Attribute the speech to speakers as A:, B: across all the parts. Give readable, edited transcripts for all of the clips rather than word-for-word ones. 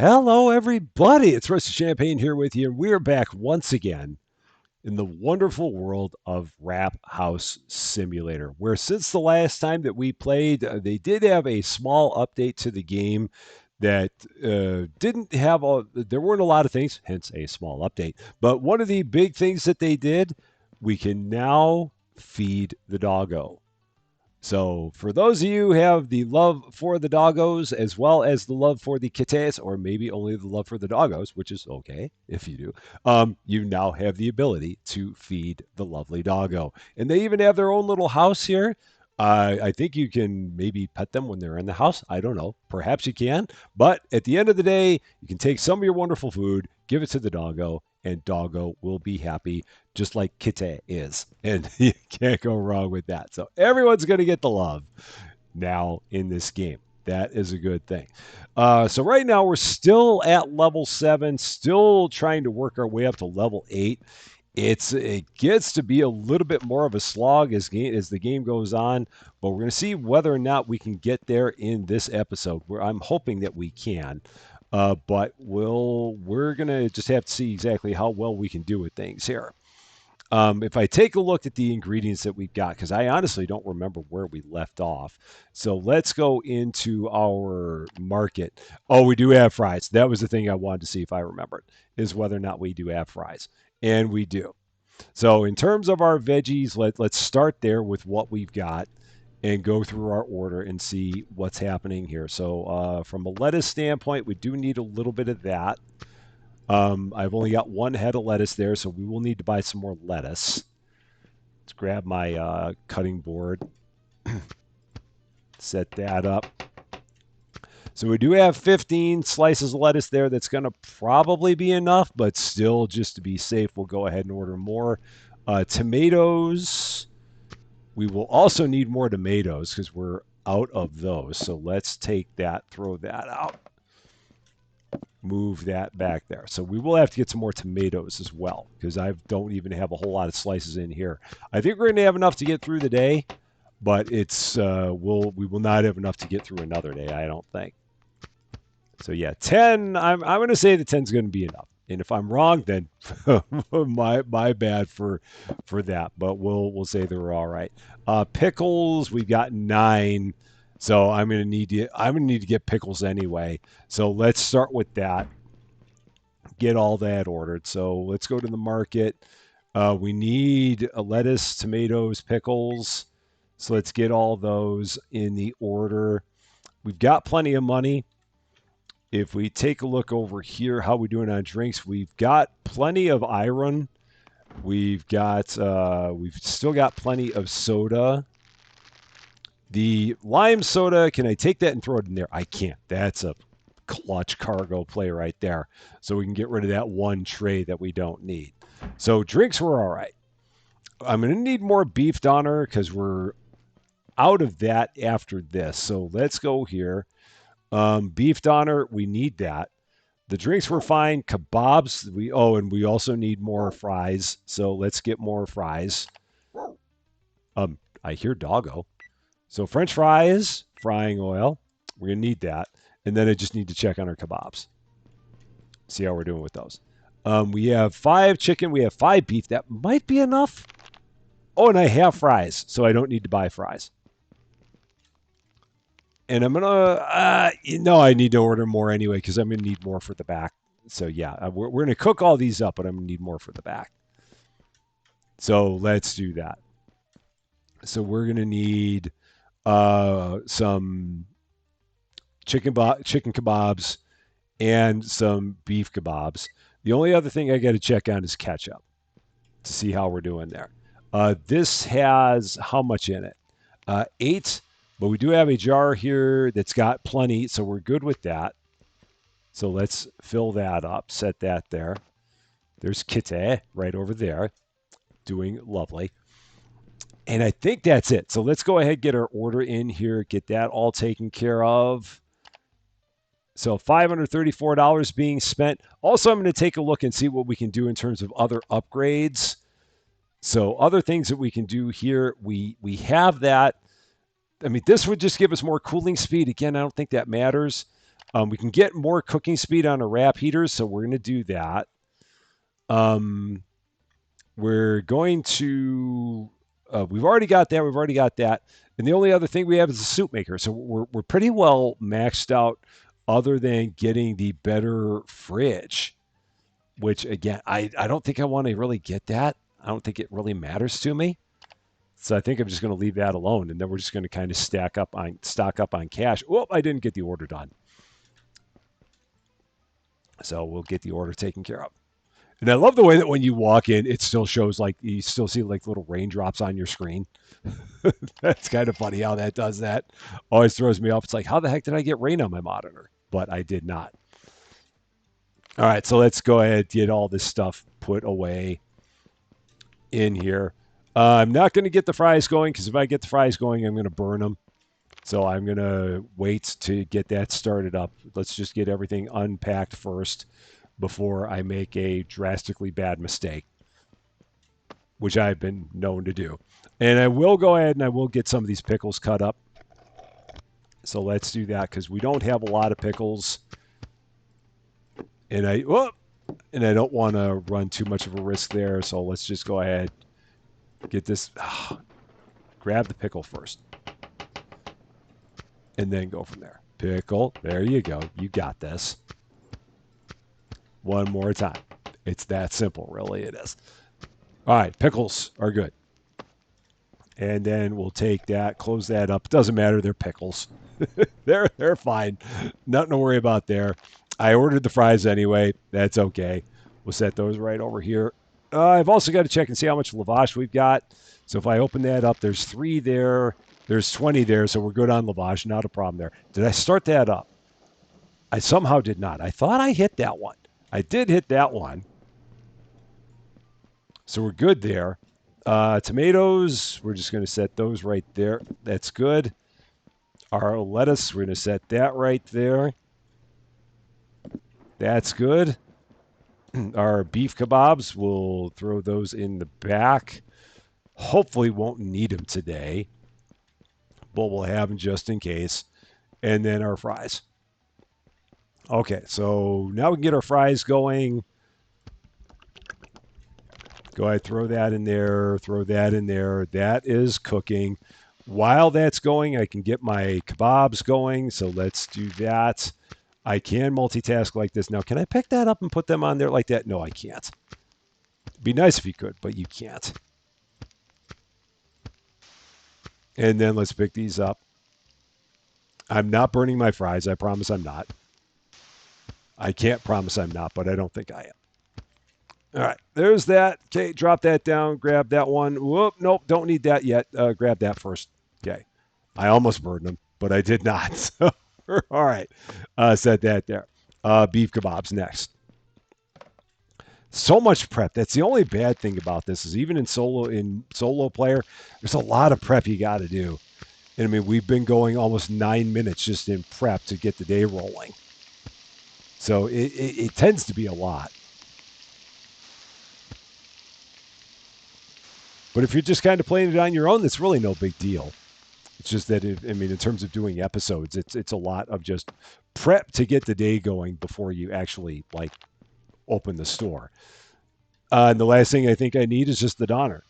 A: Hello, everybody. It's Rusty Champaign here with you, and we are back once again in the wonderful world of Wrap House Simulator, where since the last time that we played, they did have a small update to the game that didn't have there weren't a lot of things, hence a small update. But one of the big things that they did, we can now feed the doggo. So, for those of you who have the love for the doggos as well as the love for the kittens, or maybe only the love for the doggos, which is okay if you do, you now have the ability to feed the lovely doggo. And they even have their own little house here. I think you can maybe pet them when they're in the house. I don't know. Perhaps you can. But at the end of the day, you can take some of your wonderful food, give it to the doggo, and doggo will be happy just like Kite is. And you can't go wrong with that. So everyone's going to get the love now in this game. That is a good thing. So right now we're still at level 7, still trying to work our way up to level 8. It gets to be a little bit more of a slog as the game goes on, but we're going to see whether or not we can get there in this episode. Where I'm hoping that we can. But we're going to just have to see exactly how well we can do with things here. If I take a look at the ingredients that we've got, because I honestly don't remember where we left off. So let's go into our market. Oh, we do have fries. That was the thing I wanted to see if I remembered, is whether or not we do have fries. And we do. So in terms of our veggies, let's start there with what we've got and go through our order and see what's happening here. So from a lettuce standpoint, we do need a little bit of that. I've only got one head of lettuce there, so we will need to buy some more lettuce. Let's grab my cutting board, set that up. So we do have 15 slices of lettuce there. That's going to probably be enough, but still, just to be safe, we'll go ahead and order more. Tomatoes. We will also need more tomatoes because we're out of those. So let's take that, throw that out. Move that back there. So we will have to get some more tomatoes as well because I don't even have a whole lot of slices in here. I think we're going to have enough to get through the day, but we will not have enough to get through another day, I don't think. So yeah, 10. I'm going to say the 10 is going to be enough. And if I'm wrong, then my bad for that. But we'll say they were all right. Pickles, we've got 9. So I'm gonna need to get pickles anyway. So let's start with that. Get all that ordered. So let's go to the market. We need lettuce, tomatoes, pickles. So let's get all those in the order. We've got plenty of money. If we take a look over here, how we doing on drinks? We've got plenty of iron. We've still got plenty of soda. The lime soda, can I take that and throw it in there? I can't. That's a clutch cargo play right there. So we can get rid of that one tray that we don't need. So drinks were all right. I'm going to need more beef doner because we're out of that after this. So let's go here. Beef doner, we need that. The drinks were fine. Kebabs, and we also need more fries. So let's get more fries. I hear doggo. So French fries, frying oil, we're going to need that. And then I just need to check on our kebabs. See how we're doing with those. We have 5 chicken. We have 5 beef. That might be enough. Oh, and I have fries, so I don't need to buy fries. And I'm going to, I need to order more anyway because I'm going to need more for the back. So yeah, we're going to cook all these up, but I'm going to need more for the back. So let's do that. So we're going to need some chicken kebabs and some beef kebabs. The only other thing I got to check on is ketchup to see how we're doing there. This has how much in it? 8, but we do have a jar here that's got plenty, so we're good with that. So let's fill that up, set that there. There's Kitty right over there, doing lovely. And I think that's it. So let's go ahead and get our order in here, get that all taken care of. So $534 being spent. Also, I'm going to take a look and see what we can do in terms of other upgrades. So other things that we can do here, we have that. I mean, this would just give us more cooling speed. Again, I don't think that matters. We can get more cooking speed on a wrap heater, so we're going to do that. Um, we're going to. We've already got that. We've already got that. And the only other thing we have is a soup maker. So we're pretty well maxed out, other than getting the better fridge. Which again, I don't think I want to really get that. I don't think it really matters to me. So I think I'm just going to leave that alone, and then we're just going to kind of stock up on cash. Oh, I didn't get the order done, so we'll get the order taken care of. And I love the way that when you walk in, it still shows like you still see like little raindrops on your screen. That's kind of funny how that does that. Always throws me off. It's like, how the heck did I get rain on my monitor? But I did not. All right, so let's go ahead and get all this stuff put away in here. I'm not going to get the fries going because if I get the fries going, I'm going to burn them. So I'm going to wait to get that started up. Let's just get everything unpacked first before I make a drastically bad mistake, which I've been known to do. And I will go ahead and I will get some of these pickles cut up. So let's do that because we don't have a lot of pickles. And I don't want to run too much of a risk there. So let's just go ahead, get this. Grab the pickle first. And then go from there. Pickle. There you go. You got this. One more time. It's that simple, really. It is. All right. Pickles are good. And then we'll take that, close that up. Doesn't matter. They're pickles. they're fine. Nothing to worry about there. I ordered the fries anyway. That's okay. We'll set those right over here. I've also got to check and see how much lavash we've got. So if I open that up, there's 3 there. There's 20 there, so we're good on lavash. Not a problem there. Did I start that up? I somehow did not. I thought I hit that one. I did hit that one. So we're good there. Tomatoes, we're just going to set those right there. That's good. Our lettuce, we're going to set that right there. That's good. Our beef kebabs, we'll throw those in the back. Hopefully won't need them today, but we'll have them just in case. And then our fries. Okay, so now we can get our fries going. Go ahead, throw that in there, throw that in there. That is cooking. While that's going, I can get my kebabs going. So let's do that. I can multitask like this. Now, can I pick that up and put them on there like that? No, I can't. It'd be nice if you could, but you can't. And then let's pick these up. I'm not burning my fries. I promise I'm not. I can't promise I'm not, but I don't think I am. All right, there's that. Okay, drop that down. Grab that one. Whoop, nope, don't need that yet. Grab that first. Okay, I almost burned them, but I did not. So, all right, set that there. Beef kebabs next. So much prep. That's the only bad thing about this is even in solo player, there's a lot of prep you got to do. And I mean, we've been going almost 9 minutes just in prep to get the day rolling. So it tends to be a lot. But if you're just kind of playing it on your own, that's really no big deal. It's just that, in terms of doing episodes, it's a lot of just prep to get the day going before you actually like open the store. And the last thing I think I need is just the Donner.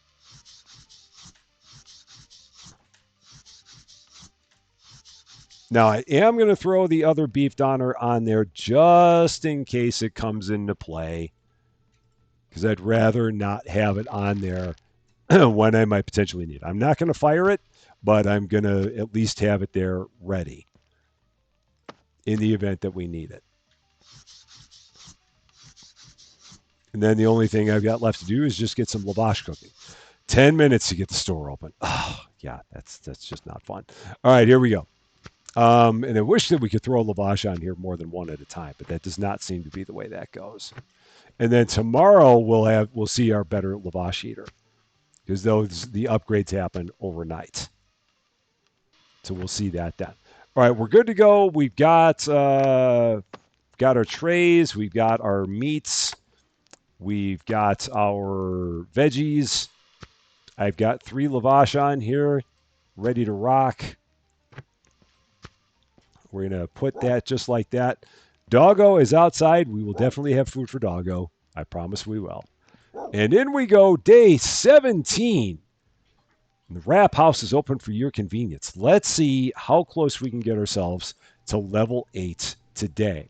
A: Now I am going to throw the other beef Donner on there just in case it comes into play, because I'd rather not have it on there when I might potentially need it. I'm not going to fire it, but I'm going to at least have it there ready in the event that we need it. And then the only thing I've got left to do is just get some lavash cooking. 10 minutes to get the store open. Oh, yeah, that's just not fun. All right, here we go. And I wish that we could throw lavash on here more than one at a time, but that does not seem to be the way that goes. And then tomorrow we'll see our better lavash heater, because the upgrades happen overnight. So we'll see that then. All right, we're good to go. We've got our trays. We've got our meats. We've got our veggies. I've got 3 lavash on here, ready to rock. We're going to put that just like that. Doggo is outside. We will definitely have food for Doggo. I promise we will. And in we go, day 17. The wrap house is open for your convenience. Let's see how close we can get ourselves to level 8 today.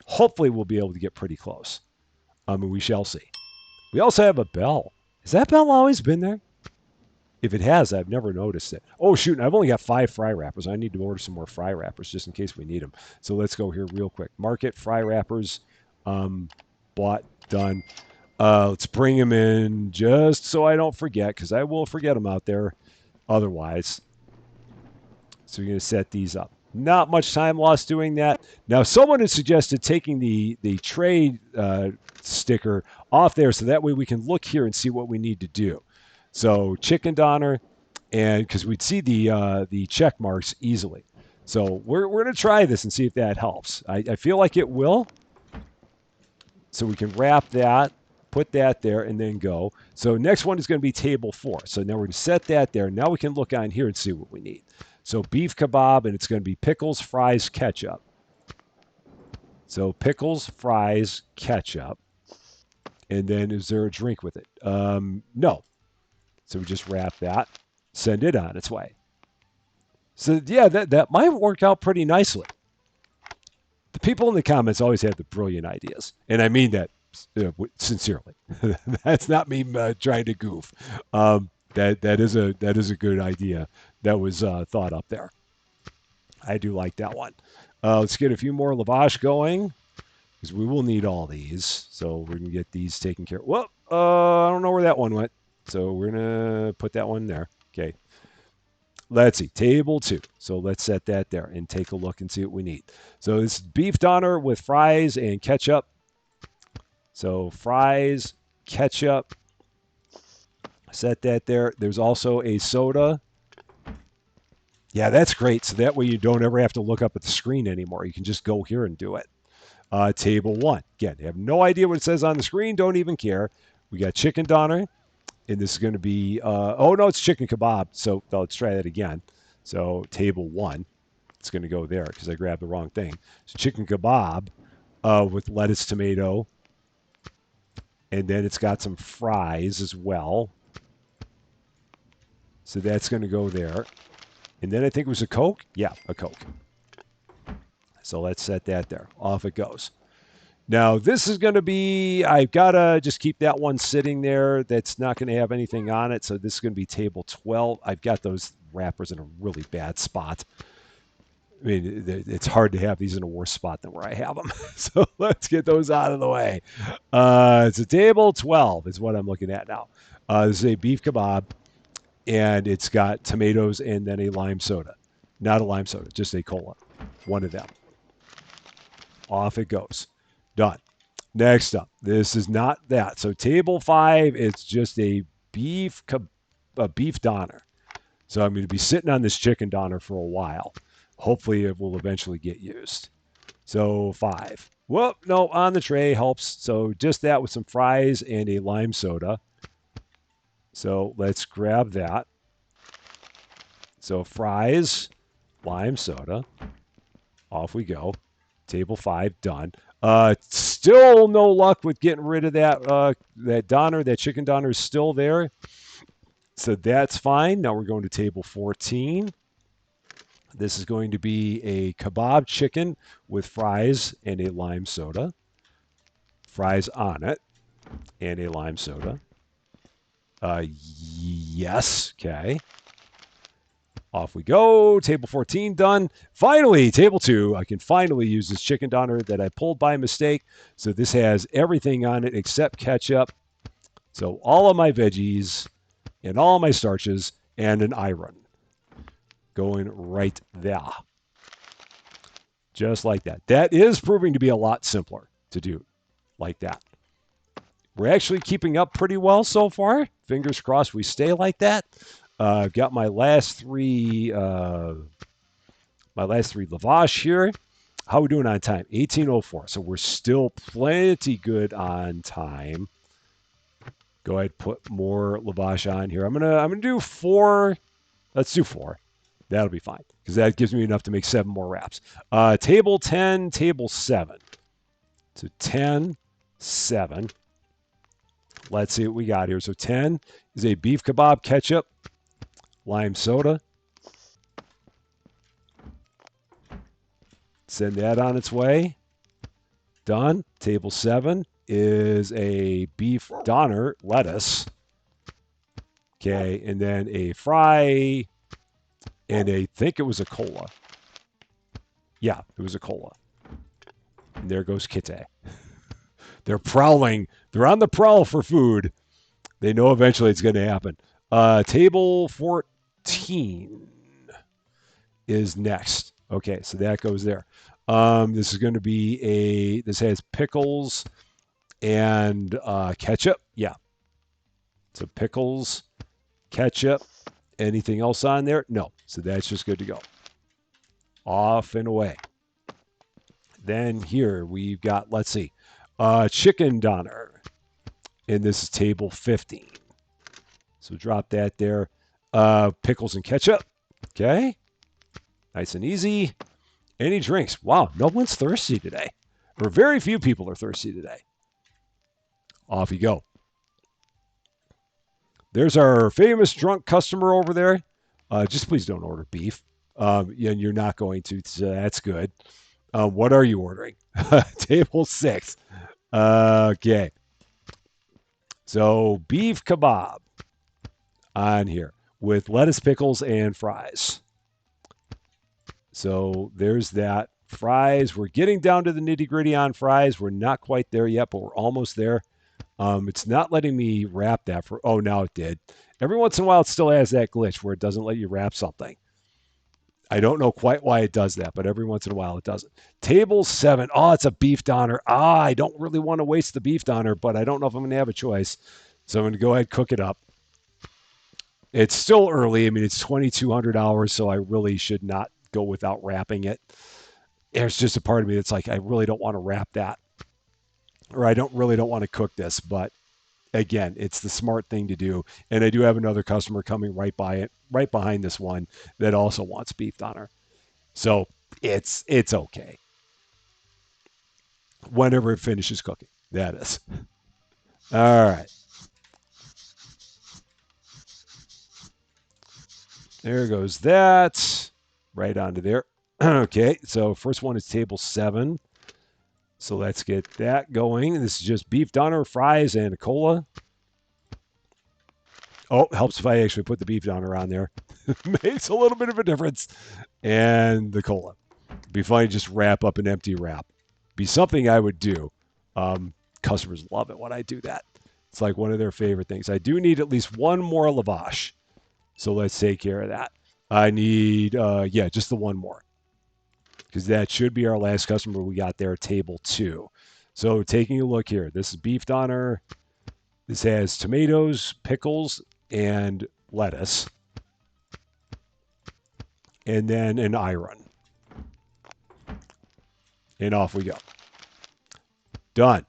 A: Hopefully, we'll be able to get pretty close. We shall see. We also have a bell. Has that bell always been there? If it has, I've never noticed it. Oh, shoot, I've only got 5 fry wrappers. I need to order some more fry wrappers just in case we need them. So let's go here real quick. Market, fry wrappers, bought, done. Let's bring them in just so I don't forget, because I will forget them out there otherwise. So we're going to set these up. Not much time lost doing that. Now, someone has suggested taking the trade sticker off there so that way we can look here and see what we need to do. So chicken doner, and because we'd see the check marks easily. So we're going to try this and see if that helps. I feel like it will. So we can wrap that, put that there, and then go. So next one is going to be table 4. So now we're going to set that there. Now we can look on here and see what we need. So beef kebab, and it's going to be pickles, fries, ketchup. So pickles, fries, ketchup. And then is there a drink with it? No. So we just wrap that, send it on its way. So yeah, that might work out pretty nicely. The people in the comments always have the brilliant ideas, and I mean that sincerely. That's not me trying to goof. That is a good idea that was thought up there. I do like that one. Let's get a few more lavash going because we will need all these. So we're gonna get these taken care of. Well, I don't know where that one went. So we're gonna put that one there. Okay. Let's see, table 2. So let's set that there and take a look and see what we need. So this beef doner with fries and ketchup. So fries, ketchup. Set that there. There's also a soda. Yeah, that's great. So that way you don't ever have to look up at the screen anymore. You can just go here and do it. Table 1. Again, you have no idea what it says on the screen. Don't even care. We got chicken doner. And this is going to be, oh, no, it's chicken kebab. So let's try that again. So table 1. It's going to go there because I grabbed the wrong thing. So chicken kebab with lettuce, tomato. And then it's got some fries as well. So that's going to go there. And then I think it was a Coke. Yeah, a Coke. So let's set that there. Off it goes. Now, this is going to be, I've got to just keep that one sitting there. That's not going to have anything on it. So this is going to be table 12. I've got those wrappers in a really bad spot. I mean, it's hard to have these in a worse spot than where I have them. So let's get those out of the way. It's a table 12 is what I'm looking at now. This is a beef kebab, and it's got tomatoes and then a lime soda. Not a lime soda, just a cola. One of them. Off it goes. Done. Next up, this is not that. So table 5, it's just a beef doner. So I'm going to be sitting on this chicken doner for a while. Hopefully it will eventually get used. So 5. Whoop, no, on the tray helps. So just that with some fries and a lime soda. So let's grab that. So fries, lime soda. Off we go. Table 5, done. Still no luck with getting rid of that doner. That chicken doner is still there. So that's fine. Now we're going to table 14. This is going to be a kebab chicken with fries and a lime soda. Fries on it and a lime soda. Yes. Okay. Off we go. Table 14 done. Finally, table 2. I can finally use this chicken doner that I pulled by mistake. So this has everything on it except ketchup. So all of my veggies and all of my starches and an iron. Going right there. Just like that. That is proving to be a lot simpler to do like that. We're actually keeping up pretty well so far. Fingers crossed we stay like that. I've got my last 3 lavash here. How are we doing on time? 18:04. So we're still plenty good on time. Go ahead, put more lavash on here. I'm gonna do 4. Let's do 4. That'll be fine because that gives me enough to make 7 more wraps. Table 10, table 7. So 10, 7. Let's see what we got here. So 10 is a beef kebab ketchup, lime soda. Send that on its way. Done. Table 7 is a beef doner, lettuce. Okay, and then a fry, and I think it was a cola. Yeah, it was a cola. And there goes Kite. They're prowling. They're on the prowl for food. They know eventually it's going to happen. Table 14 is next. Okay, so that goes there. This is going to be this has pickles and ketchup. Yeah. So pickles, ketchup, anything else on there? No. So that's just good to go. Off and away. Then here we've got, let's see, chicken doner. And this is table 15. So drop that there. Pickles and ketchup. Okay. Nice and easy. Any drinks? Wow, no one's thirsty today. Or very few people are thirsty today. Off you go. There's our famous drunk customer over there. Just please don't order beef. Yeah, and you're not going to, so that's good. What are you ordering? Table 6. Okay. So beef kebab on here with lettuce, pickles, and fries. So there's that. Fries. We're getting down to the nitty gritty on fries. We're not quite there yet, but we're almost there. It's not letting me wrap that for. Oh, now it did. Every once in a while, it still has that glitch where it doesn't let you wrap something. I don't know quite why it does that, but every once in a while it doesn't. Table 7. Oh, it's a beef doner. I don't really want to waste the beef doner, but I don't know if I'm going to have a choice. So I'm going to go ahead and cook it up. It's still early. I mean, it's 2,200 hours, so I really should not go without wrapping it. There's just a part of me that's like, I really don't want to wrap that, or I don't want to cook this. But again, it's the smart thing to do. And I do have another customer coming right behind this one that also wants beef doner. So it's okay. Whenever it finishes cooking, that is. All right. There goes that. Right onto there. Okay, so first one is table 7. So let's get that going. This is just beef doner, fries, and a cola. Oh, helps if I actually put the beef doner on there. Makes a little bit of a difference. And the cola. Be fine to just wrap up an empty wrap. Be something I would do. Customers love it when I do that. It's like one of their favorite things. I do need at least one more lavash. So let's take care of that. I need, just the one more. Because that should be our last customer we got there, table 2. So taking a look here, this is beef doner. This has tomatoes, pickles, and lettuce. And then an iron. And off we go. Done.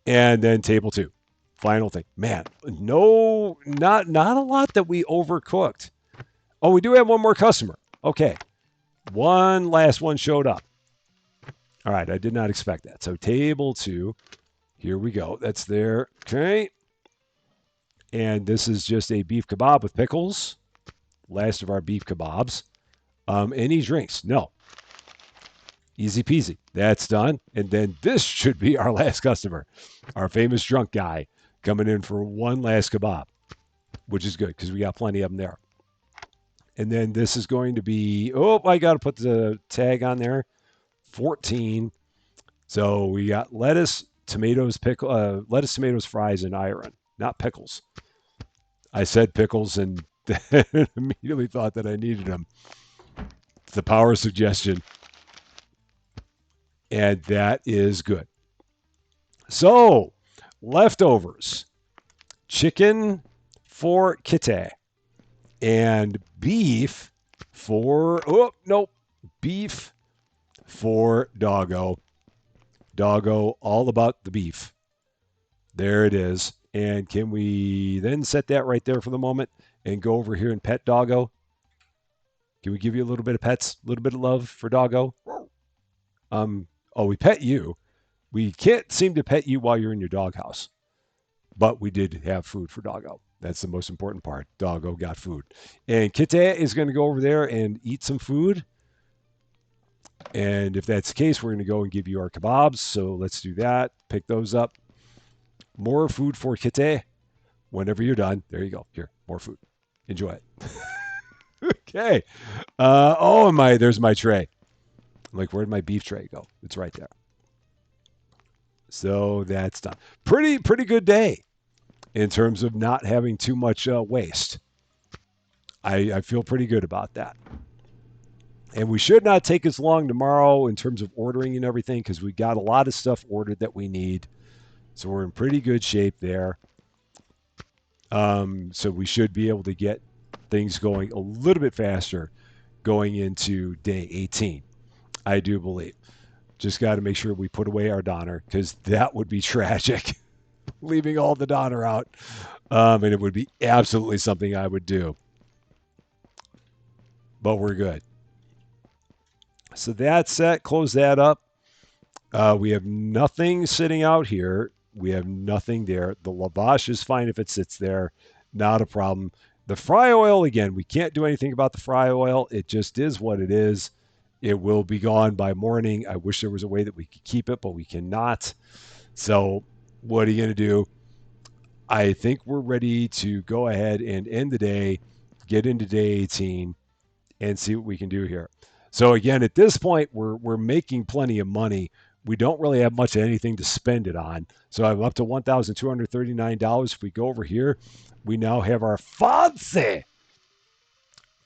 A: And then table 2. Final thing. Man, no, not a lot that we overcooked. Oh, we do have one more customer. Okay. One last one showed up. All right, I did not expect that. So table 2. Here we go. That's there. Okay. And this is just a beef kebab with pickles. Last of our beef kebabs. Any drinks? No. Easy peasy. That's done. And then this should be our last customer. Our famous drunk guy coming in for one last kebab, which is good because we got plenty of them there. And then this is going to be, I got to put the tag on there. 14. So we got lettuce, tomatoes, lettuce, tomatoes, fries, and iron, not pickles. I said pickles and immediately thought that I needed them. It's the power of suggestion. And that is good. So, leftovers. Chicken for Kite. And beef for, beef for Doggo. Doggo, all about the beef. There it is. And can we then set that right there for the moment and go over here and pet Doggo? Can we give you a little bit of pets, a little bit of love for Doggo? Oh, we pet you. We can't seem to pet you while you're in your doghouse, but we did have food for Doggo. That's the most important part. Doggo got food. And Kite is going to go over there and eat some food. And if that's the case, we're going to go and give you our kebabs. So let's do that. Pick those up. More food for Kite. Whenever you're done, there you go. Here, more food. Enjoy it. Okay. Oh my, there's my tray. I'm like, where'd my beef tray go? It's right there. So that's done. Pretty good day in terms of not having too much waste. I feel pretty good about that. And we should not take as long tomorrow in terms of ordering and everything because we got a lot of stuff ordered that we need. So we're in pretty good shape there. So we should be able to get things going a little bit faster going into day 18, I do believe. Just got to make sure we put away our Donner because that would be tragic, leaving all the Donner out. And it would be absolutely something I would do. But we're good. So that's set. Close that up. We have nothing sitting out here. We have nothing there. The lavash is fine if it sits there. Not a problem. The fry oil, again, we can't do anything about the fry oil. It just is what it is. It will be gone by morning. I wish there was a way that we could keep it, but we cannot. So what are you going to do? I think we're ready to go ahead and end the day, get into day 18, and see what we can do here. So again, at this point, we're making plenty of money. We don't really have much of anything to spend it on. So I'm up to $1,239. If we go over here, we now have our fancy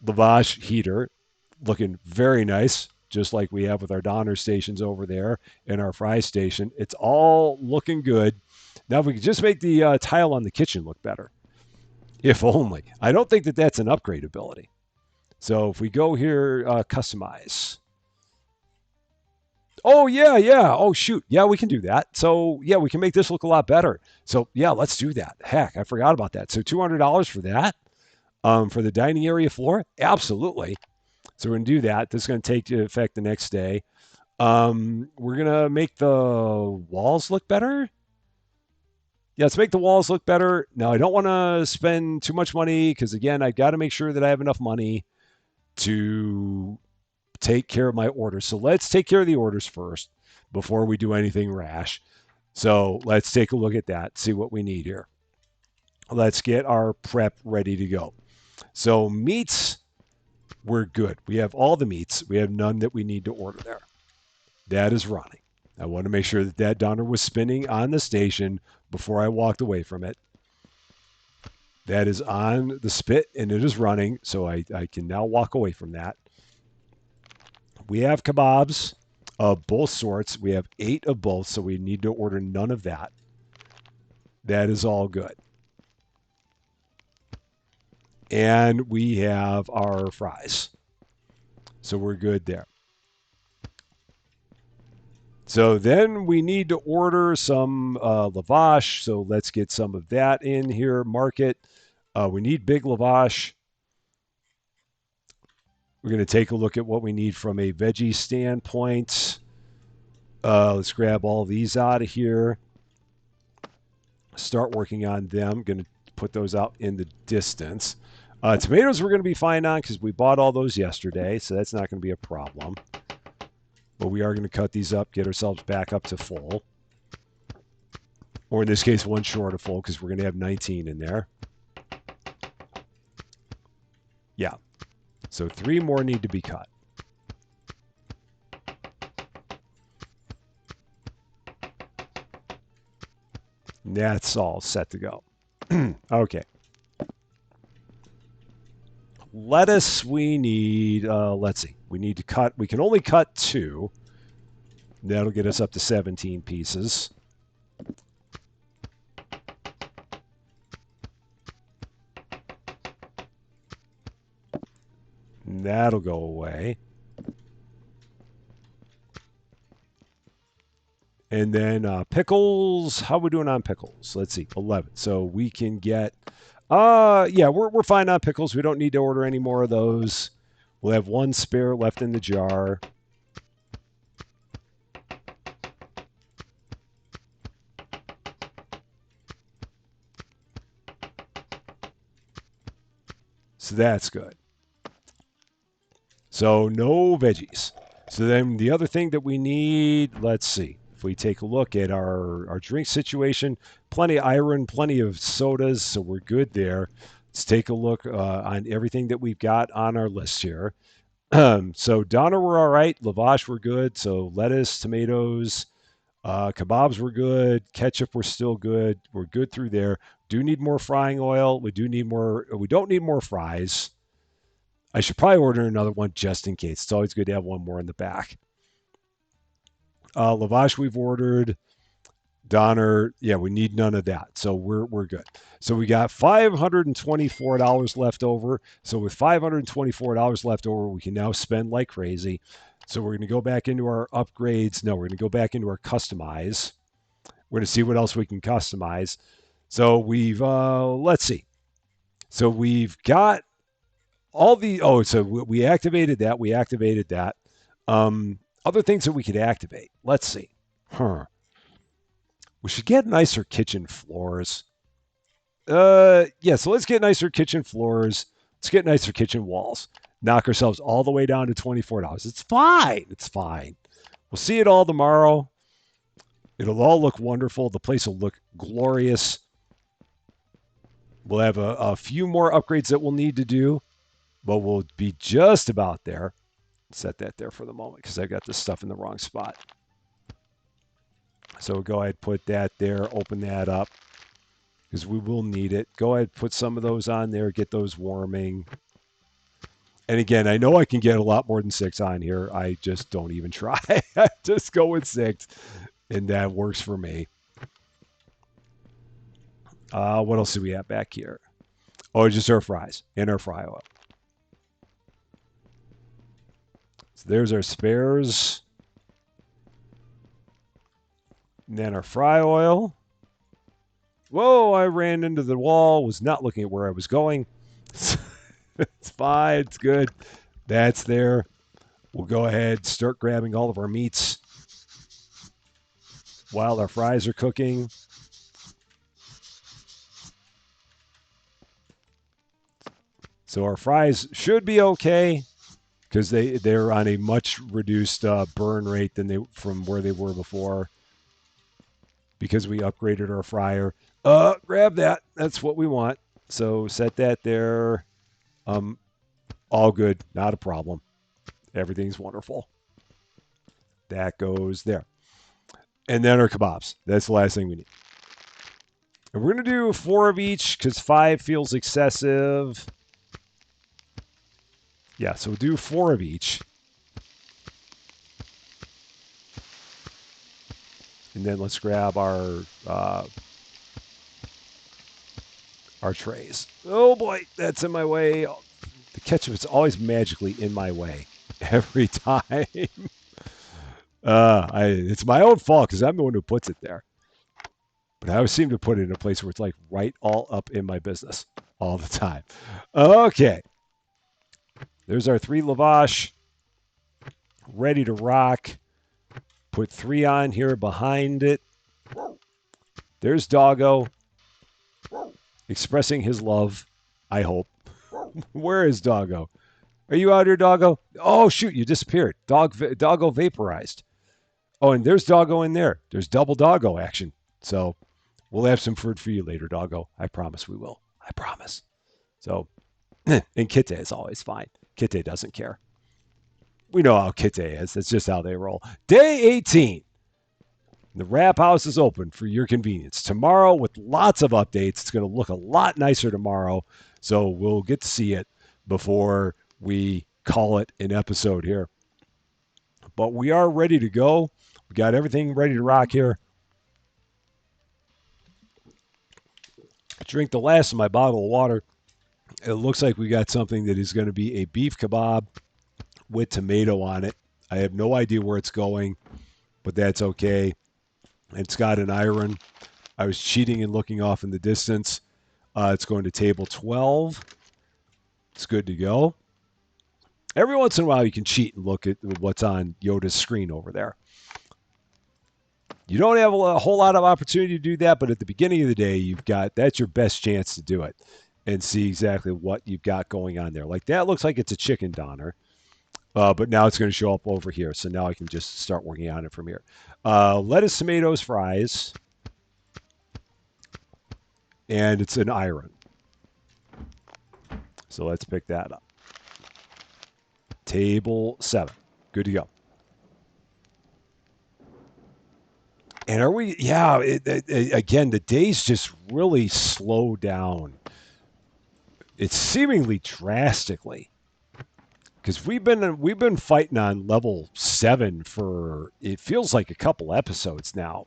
A: lavash heater looking very nice, just like we have with our Donner stations over there and our fry station. It's all looking good. Now, if we could just make the tile on the kitchen look better, if only. I don't think that that's an upgrade ability. So if we go here, customize. Oh, yeah, yeah. Oh, shoot. Yeah, we can do that. So, yeah, we can make this look a lot better. So, yeah, let's do that. Heck, I forgot about that. So $200 for that. For the dining area floor? Absolutely. So we're going to do that. This is going to take effect the next day. We're going to make the walls look better. Yeah, let's make the walls look better. Now, I don't want to spend too much money because, again, I got to make sure that I have enough money to take care of my orders. So let's take care of the orders first before we do anything rash. So let's take a look at that, see what we need here. Let's get our prep ready to go. So meats, we're good. We have all the meats. We have none that we need to order there. That is running. I want to make sure that that Donner was spinning on the station before I walked away from it. That is on the spit and it is running, so I can now walk away from that. We have kebabs of both sorts. We have 8 of both, so we need to order none of that. That is all good. And we have our fries. So we're good there. So then we need to order some lavash. So let's get some of that in here. Mark it. We need big lavash. We're going to take a look at what we need from a veggie standpoint. Let's grab all these out of here. Start working on them. Going to put those out in the distance. Tomatoes we're going to be fine on because we bought all those yesterday, so that's not going to be a problem. But we are going to cut these up, get ourselves back up to full. Or in this case, one short of full because we're going to have 19 in there. Yeah. So 3 more need to be cut. And that's all set to go. Okay. Lettuce we need, let's see. We need to cut, we can only cut 2. That'll get us up to 17 pieces. And that'll go away. And then pickles, how are we doing on pickles? Let's see, 11. So we can get, yeah, we're fine on pickles. We don't need to order any more of those. We'll have one spare left in the jar. So that's good. So no veggies. So then the other thing that we need, let's see. If we take a look at our drink situation, plenty of iron, plenty of sodas, so we're good there. Let's take a look on everything that we've got on our list here. So Donner we're all right. Lavash we're good. So lettuce, tomatoes, kebabs were good. Ketchup we're still good. We're good through there. Do need more frying oil. We do need more. We don't need more fries. I should probably order another one just in case. It's always good to have one more in the back. Lavash we've ordered. Donner, yeah, we need none of that. So we're good. So we got $524 left over. So with $524 left over, we can now spend like crazy. So we're going to go back into our upgrades. No, we're going to go back into our customize. We're going to see what else we can customize. So we've let's see. So we've got all the so we activated that. We activated that. Other things that we could activate. Let's see. We should get nicer kitchen floors. Yeah, so let's get nicer kitchen floors. Let's get nicer kitchen walls. Knock ourselves all the way down to $24. It's fine. It's fine. We'll see it all tomorrow. It'll all look wonderful. The place will look glorious. We'll have a few more upgrades that we'll need to do, but we'll be just about there. Set that there for the moment because I got this stuff in the wrong spot. So go ahead, put that there, open that up because we will need it. Go ahead, put some of those on there, get those warming. And again, I know I can get a lot more than 6 on here. I just don't even try. I just go with 6, and that works for me. What else do we have back here? Oh, just our fries and our fry oil. So there's our spares. And then our fry oil. Whoa, I ran into the wall, was not looking at where I was going. It's fine, it's good. That's there. We'll go ahead, start grabbing all of our meats while our fries are cooking. So our fries should be okay because they're on a much reduced burn rate than from where they were before because we upgraded our fryer. Grab that. That's what we want. So set that there. All good. Not a problem. Everything's wonderful. That goes there. And then our kebabs. That's the last thing we need. And we're going to do 4 of each because 5 feels excessive. Yeah, so we'll do 4 of each. And then let's grab our trays. Oh boy, that's in my way. The ketchup is always magically in my way every time. It's my own fault because I'm the one who puts it there. But I always seem to put it in a place where it's like right all up in my business all the time. Okay. There's our 3 lavash. Ready to rock. Put 3 on here behind it. There's Doggo. Expressing his love, I hope. Where is Doggo? Are you out here, Doggo? Oh, shoot, you disappeared. Doggo vaporized. Oh, and there's Doggo in there. There's double Doggo action. So we'll have some food for you later, Doggo. I promise we will. I promise. So, and Kite is always fine. Kite doesn't care. We know how Kite is. That's just how they roll. Day 18. The Wrap House is open for your convenience. Tomorrow, with lots of updates, it's going to look a lot nicer tomorrow. So we'll get to see it before we call it an episode here. But we are ready to go. We got everything ready to rock here. Drink the last of my bottle of water. It looks like we got something that is going to be a beef kebab with tomato on it. I have no idea where it's going, but that's okay. It's got an iron. I was cheating and looking off in the distance. It's going to table 12. It's good to go. Every once in a while, you can cheat and look at what's on Yoda's screen over there. You don't have a whole lot of opportunity to do that, but at the beginning of the day, that's your best chance to do it and see exactly what you've got going on there. Like that looks like it's a chicken doner, but now it's going to show up over here. So now I can just start working on it from here. Lettuce, tomatoes, fries, and it's an iron. So let's pick that up. Table 7. Good to go. And are we? Yeah. Again, the days just really slow down. It's seemingly drastically because we've been fighting on level 7 for it feels like a couple episodes now,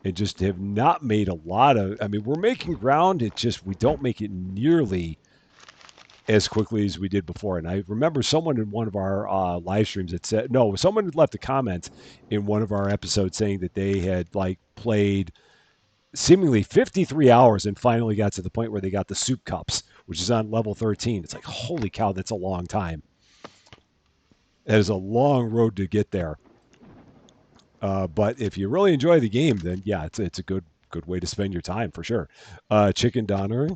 A: and just have not made a lot of. I mean, we're making ground. It just we don't make it nearly as quickly as we did before. And I remember someone in one of our live streams that said, no, someone had left a comment in one of our episodes saying that they had like played seemingly 53 hours and finally got to the point where they got the soup cups, which is on level 13. It's like, holy cow, that's a long time. That is a long road to get there. But if you really enjoy the game, then yeah, it's a good way to spend your time for sure. Chicken doner.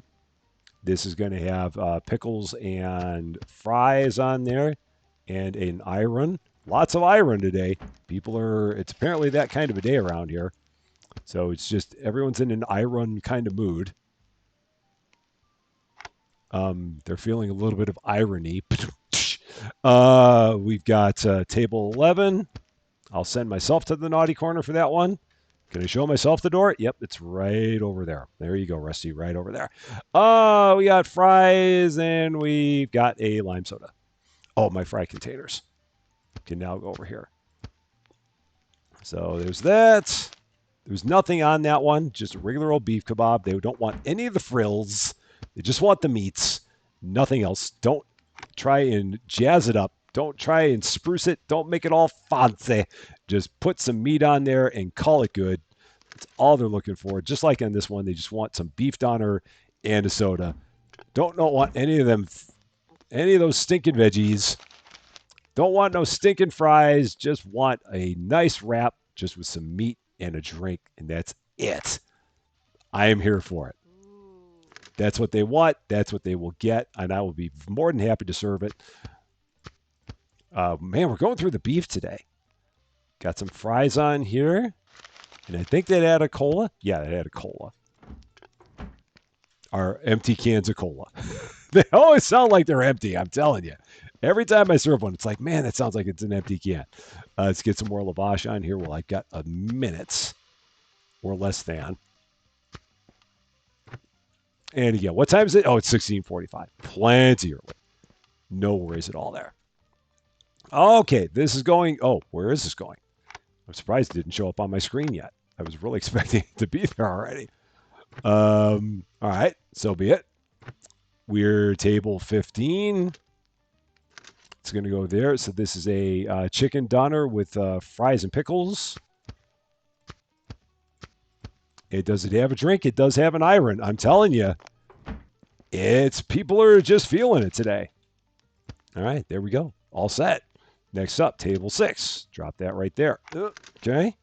A: This is going to have pickles and fries on there and an iron. Lots of iron today. It's apparently that kind of a day around here. So it's just everyone's in an iron kind of mood. They're feeling a little bit of irony. We've got table 11. I'll send myself to the naughty corner for that one. Can I show myself the door? Yep, it's right over there. There you go, Rusty, right over there. We got fries and we've got a lime soda. Oh, my fry containers. Can now go over here. So there's that. There's nothing on that one, just a regular old beef kebab. They don't want any of the frills. They just want the meats, nothing else. Don't try and jazz it up. Don't try and spruce it. Don't make it all fancy. Just put some meat on there and call it good. That's all they're looking for. Just like on this one, they just want some beef doner and a soda. Don't want any of those stinking veggies. Don't want no stinking fries. Just want a nice wrap just with some meat and a drink, and that's it. I am here for it. That's what they want. That's what they will get, and I will be more than happy to serve it. Man, we're going through the beef today. Got some fries on here, and I think that had a cola. Yeah, that had a cola. Our empty cans of cola. They always sound like they're empty, I'm telling you. Every time I serve one, it's like, man, that sounds like it's an empty can. Let's get some more lavash on here. Well, I've got a minute or less than. And again, what time is it? Oh, it's 16:45. Plenty early. No worries at all there. Okay, this is going. Oh, where is this going? I'm surprised it didn't show up on my screen yet. I was really expecting it to be there already. All right, so be it. We're table 15. It's going to go there. So this is a chicken doner with fries and pickles. Does it have a drink? It does have an iron. I'm telling you, people are just feeling it today. All right, there we go. All set. Next up, table 6. Drop that right there. Okay.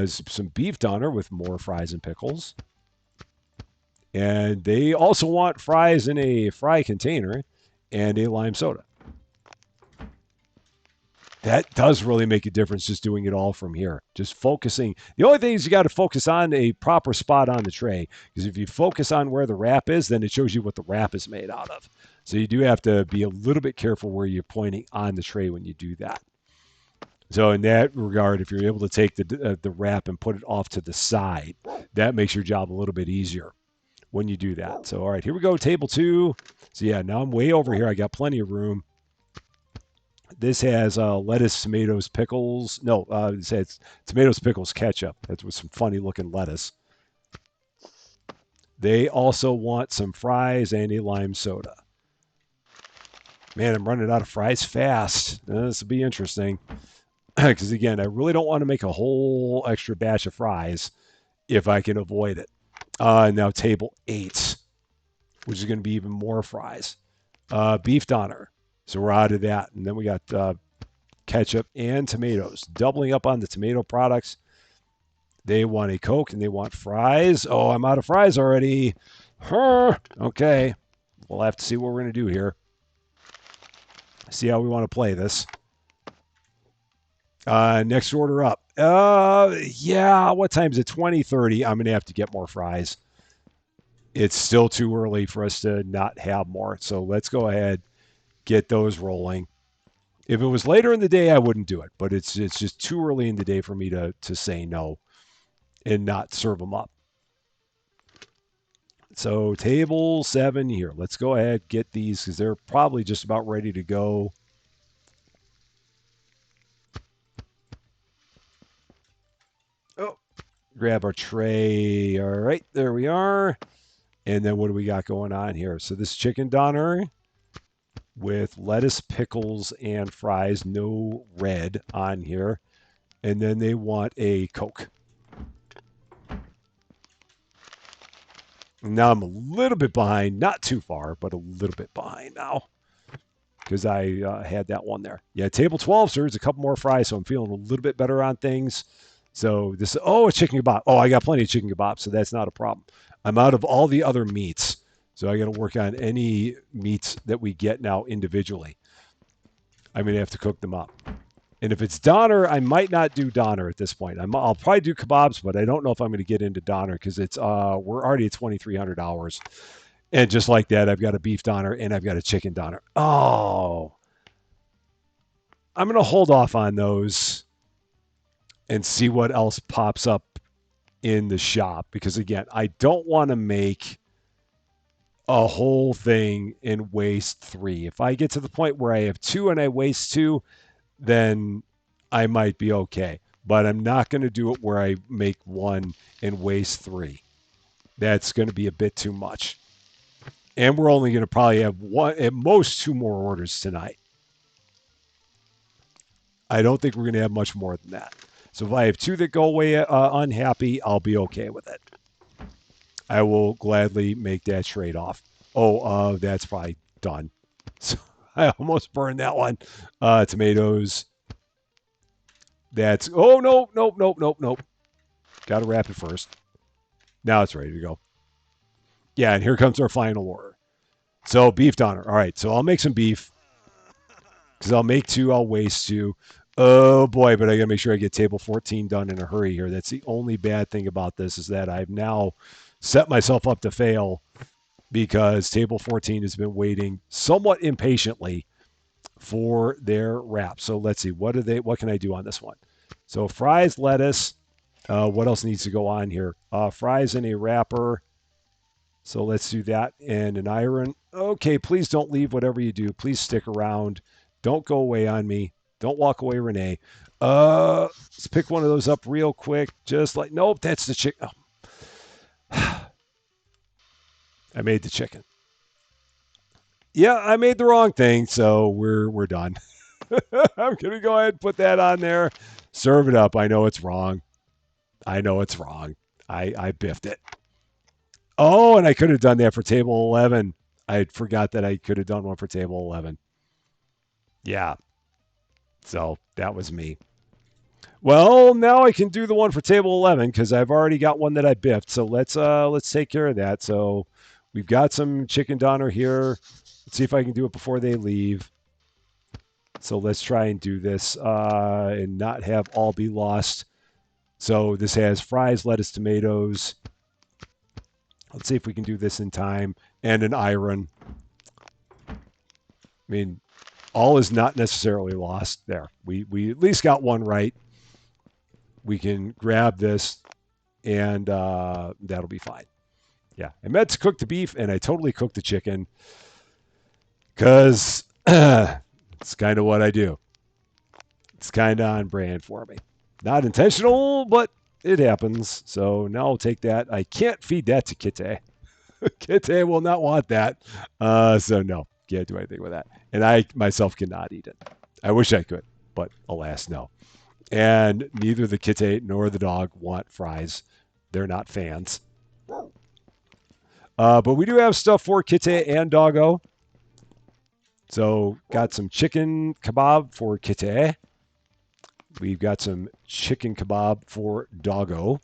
A: Some beef doner with more fries and pickles. And they also want fries in a fry container and a lime soda. That does really make a difference just doing it all from here. Just focusing. The only thing is you got to focus on a proper spot on the tray. Because if you focus on where the wrap is, then it shows you what the wrap is made out of. So you do have to be a little bit careful where you're pointing on the tray when you do that. So in that regard, if you're able to take the wrap and put it off to the side, that makes your job a little bit easier when you do that. So all right, here we go, table 2. So yeah, now I'm way over here. I got plenty of room. This has lettuce, tomatoes, pickles. No, it says tomatoes, pickles, ketchup. That's with some funny looking lettuce. They also want some fries and a lime soda. Man, I'm running out of fries fast. This will be interesting. Because again, I really don't want to make a whole extra batch of fries if I can avoid it. Now table 8, which is going to be even more fries. Beef doner. So we're out of that. And then we got ketchup and tomatoes. Doubling up on the tomato products. They want a Coke and they want fries. Oh, I'm out of fries already. Okay. We'll have to see what we're going to do here. See how we want to play this. Next order up. Yeah, what time is it? 20:30. I'm going to have to get more fries. It's still too early for us to not have more. So let's go ahead, get those rolling. If it was later in the day, I wouldn't do it, but it's just too early in the day for me to say no and not serve them up. So table 7 here. Let's go ahead, get these because they're probably just about ready to go. Oh, grab our tray. All right, there we are. And then what do we got going on here? So this chicken doner with lettuce, pickles, and fries. No red on here. And then they want a Coke. Now I'm a little bit behind, not too far, but a little bit behind now because I had that one there. Yeah, table 12, sir. There's a couple more fries, so I'm feeling a little bit better on things. So this, oh, a chicken kebab. Oh, I got plenty of chicken kebab, so that's not a problem. I'm out of all the other meats, so I got to work on any meats that we get now individually. I'm going to have to cook them up. And if it's doner, I might not do doner at this point. I'll probably do kebabs, but I don't know if I'm going to get into doner because it's we're already at $2,300, and just like that, I've got a beef doner and I've got a chicken doner. Oh, I'm going to hold off on those and see what else pops up in the shop because again, I don't want to make a whole thing and waste 3. If I get to the point where I have 2 and I waste 2, then I might be okay. But I'm not going to do it where I make 1 and waste 3. That's going to be a bit too much. And we're only going to probably have one, at most 2 more orders tonight. I don't think we're going to have much more than that. So if I have 2 that go away unhappy, I'll be okay with it. I will gladly make that trade off. Oh, that's probably done. So I almost burned that one. Tomatoes. That's, oh, nope. Got to wrap it first. Now it's ready to go. Yeah, and here comes our final order. So beef doner. All right, so I'll make some beef because I'll make 2, I'll waste 2. Oh boy, but I got to make sure I get table 14 done in a hurry here. That's the only bad thing about this is that I've now set myself up to fail because table 14 has been waiting somewhat impatiently for their wrap. So let's see, what can I do on this one? So fries, lettuce. What else needs to go on here? Fries in a wrapper. So let's do that and an iron. Okay, please don't leave whatever you do. Please stick around. Don't go away on me. Don't walk away, Renee. Let's pick one of those up real quick. Just like, nope, that's the chicken. Oh. I made the chicken. Yeah, I made the wrong thing, so we're done. I'm gonna go ahead and put that on there. Serve it up. I know it's wrong. I biffed it. Oh, and I could have done that for table 11. I forgot that I could have done one for table 11. Yeah. So that was me. Well, now I can do the one for table 11 because I've already got one that I biffed. So let's take care of that. So we've got some chicken doner here. Let's see if I can do it before they leave. So let's try and do this and not have all be lost. So this has fries, lettuce, tomatoes. Let's see if we can do this in time. And an iron. I mean, all is not necessarily lost there. We at least got one right. We can grab this, and that'll be fine. Yeah, I meant to cook the beef, and I totally cooked the chicken because it's kind of what I do. It's kind of on brand for me. Not intentional, but it happens. So now I'll take that. I can't feed that to Kite. Kite will not want that. So no, can't do anything with that. And I myself cannot eat it. I wish I could, but alas, no. And neither the Kite nor the dog want fries. They're not fans. But we do have stuff for Kite and Doggo. So got some chicken kebab for Kite. We've got some chicken kebab for Doggo.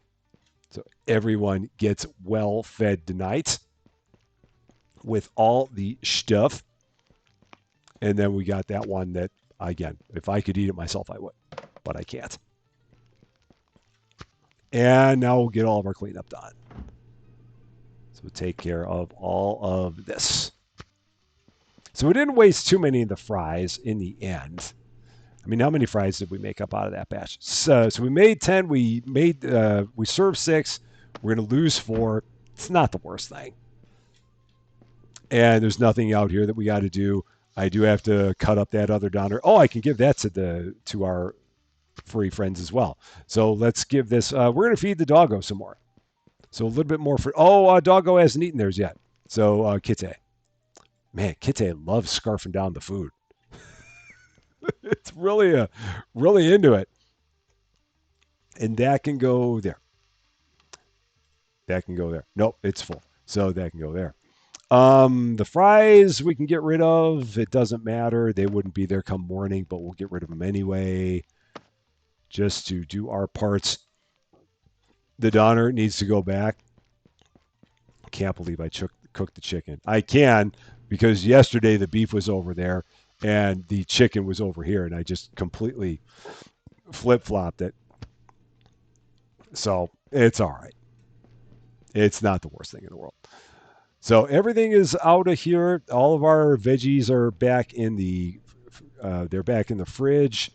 A: So everyone gets well fed tonight with all the stuff. And then we got that one that, again, if I could eat it myself, I would, but I can't. And now we'll get all of our cleanup done. So we'll take care of all of this. So we didn't waste too many of the fries in the end. I mean, how many fries did we make up out of that batch? So we made 10. We served 6. We're going to lose 4. It's not the worst thing. And there's nothing out here that we got to do. I do have to cut up that other downer. Oh, I can give that to our furry friends as well. So let's give this. We're going to feed the doggo some more. So a little bit more for. Oh, doggo hasn't eaten theirs yet. So Kite, man, Kite loves scarfing down the food. It's really into it. And that can go there. That can go there. Nope, it's full. So that can go there. The fries we can get rid of. It doesn't matter. They wouldn't be there come morning, but we'll get rid of them anyway. Just to do our parts. The donor needs to go back. Can't believe I cooked the chicken. I can because yesterday the beef was over there and the chicken was over here, and I just completely flip-flopped it. So it's all right. It's not the worst thing in the world. So everything is out of here. All of our veggies are back in the they're back in the fridge.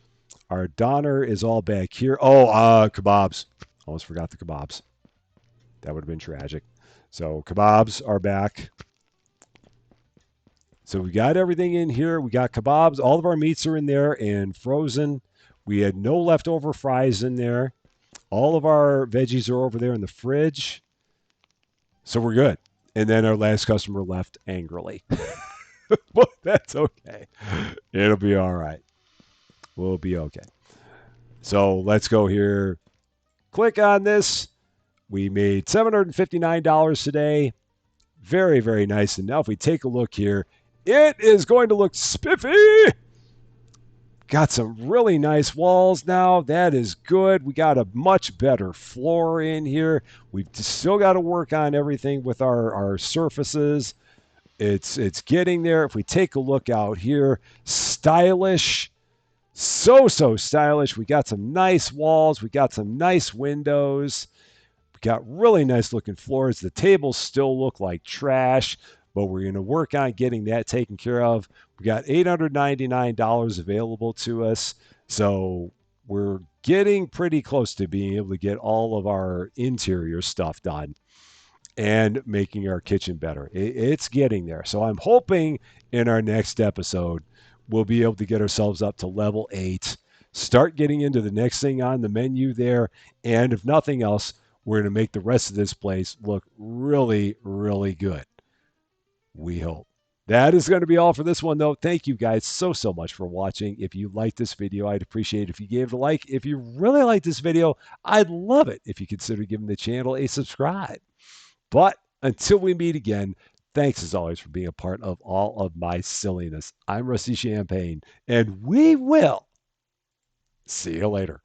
A: Our doner is all back here. Oh, kebabs. Almost forgot the kebabs. That would have been tragic. So kebabs are back. So we got everything in here. We got kebabs. All of our meats are in there and frozen. We had no leftover fries in there. All of our veggies are over there in the fridge. So we're good. And then our last customer left angrily. But that's okay. It'll be all right. We'll be okay. So let's go here. Click on this. We made $759 today. Very, very nice. And now if we take a look here, it is going to look spiffy. Got some really nice walls now. That is good. We got a much better floor in here. We've still got to work on everything with our surfaces. It's getting there. If we take a look out here, stylish. So stylish. We got some nice walls. We got some nice windows. We got really nice looking floors. The tables still look like trash, but we're going to work on getting that taken care of. We got $899 available to us. So we're getting pretty close to being able to get all of our interior stuff done and making our kitchen better. It's getting there. So I'm hoping in our next episode, we'll be able to get ourselves up to level 8, start getting into the next thing on the menu there. And if nothing else, we're going to make the rest of this place look really, really good. We hope. That is going to be all for this one, though. Thank you guys so much for watching. If you liked this video, I'd appreciate it if you gave it a like. If you really like this video, I'd love it if you consider giving the channel a subscribe. But until we meet again, thanks as always for being a part of all of my silliness. I'm Rusty Champaign, and we will see you later.